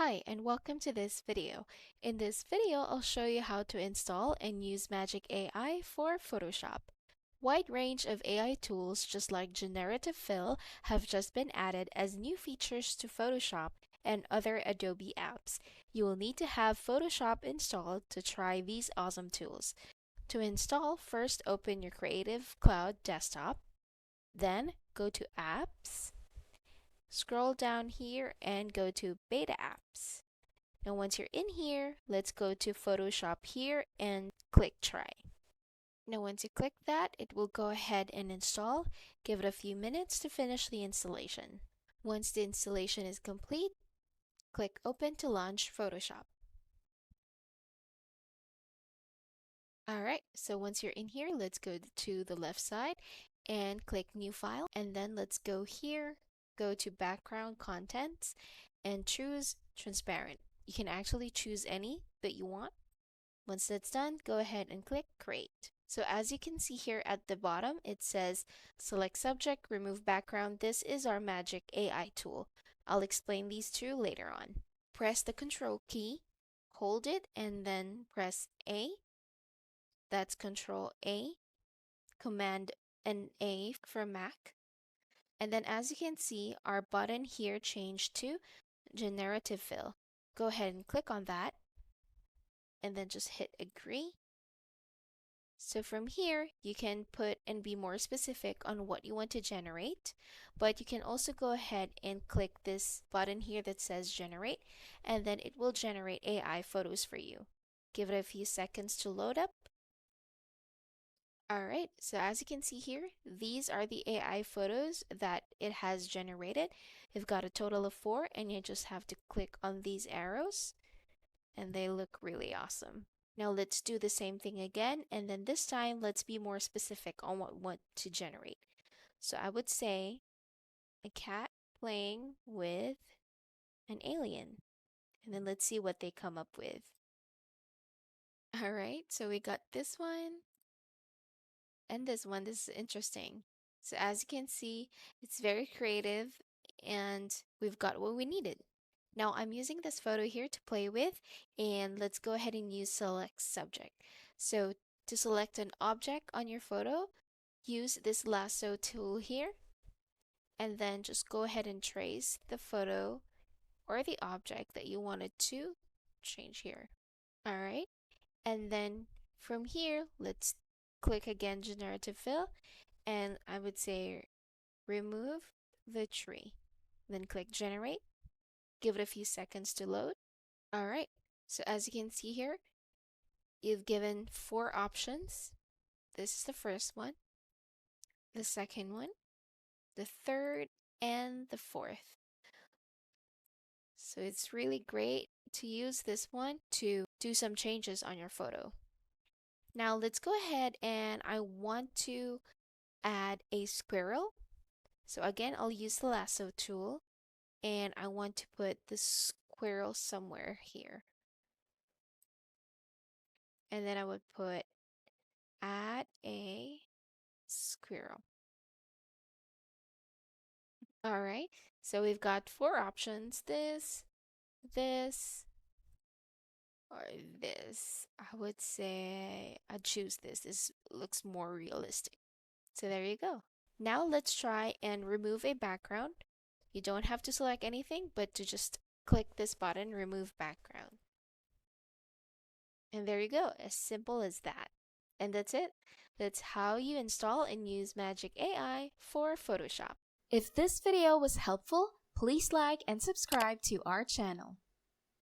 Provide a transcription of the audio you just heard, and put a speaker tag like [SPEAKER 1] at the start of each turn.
[SPEAKER 1] Hi, and welcome to this video. In this video, I'll show you how to install and use Magic AI for Photoshop. Wide range of AI tools just like Generative Fill have just been added as new features to Photoshop and other Adobe apps. You will need to have Photoshop installed to try these awesome tools. To install, first open your Creative Cloud desktop, then go to Apps, scroll down here and go to Beta Apps. Now once you're in here, let's go to Photoshop here and click try. Now once you click that, it will go ahead and install. Give it a few minutes to finish the installation. Once the installation is complete, click open to launch Photoshop. Alright, so once you're in here, let's go to the left side and click new file, and then let's go here, go to background contents and choose transparent. You can actually choose any that you want. Once that's done, go ahead and click create. So as you can see here at the bottom, it says select subject, remove background. This is our Magic AI tool. I'll explain these two later on. Press the control key, hold it, and then press A. That's control A, command and A for Mac. And then as you can see, our button here changed to Generative Fill. Go ahead and click on that and then just hit agree. So from here, you can put and be more specific on what you want to generate, but you can also go ahead and click this button here that says generate, and then it will generate AI photos for you. Give it a few seconds to load up. Alright, so as you can see here, these are the AI photos that it has generated. You've got a total of 4, and you just have to click on these arrows, and they look really awesome. Now let's do the same thing again, and then this time let's be more specific on what we want to generate. So I would say a cat playing with an alien, and then let's see what they come up with. Alright, so we got this one and this one. This is interesting. So as you can see, it's very creative and we've got what we needed. Now I'm using this photo here to play with, and let's go ahead and use select subject. So to select an object on your photo, use this lasso tool here, and then just go ahead and trace the photo or the object that you wanted to change here. Alright, and then from here, let's click again Generative Fill, and I would say remove the tree. Then click Generate. Give it a few seconds to load. Alright, so as you can see here, you've given 4 options. This is the first one, the second one, the third, and the fourth. So it's really great to use this one to do some changes on your photo. Now let's go ahead, and I want to add a squirrel. So again, I'll use the lasso tool, and I want to put the squirrel somewhere here. And then I would put add a squirrel. All right, so we've got 4 options, this, or this. I would say I'd choose this. This looks more realistic. So there you go. Now let's try and remove a background. You don't have to select anything, but to just click this button, remove background. And there you go, as simple as that. And that's it. That's how you install and use Magic AI for Photoshop.
[SPEAKER 2] If this video was helpful, please like and subscribe to our channel.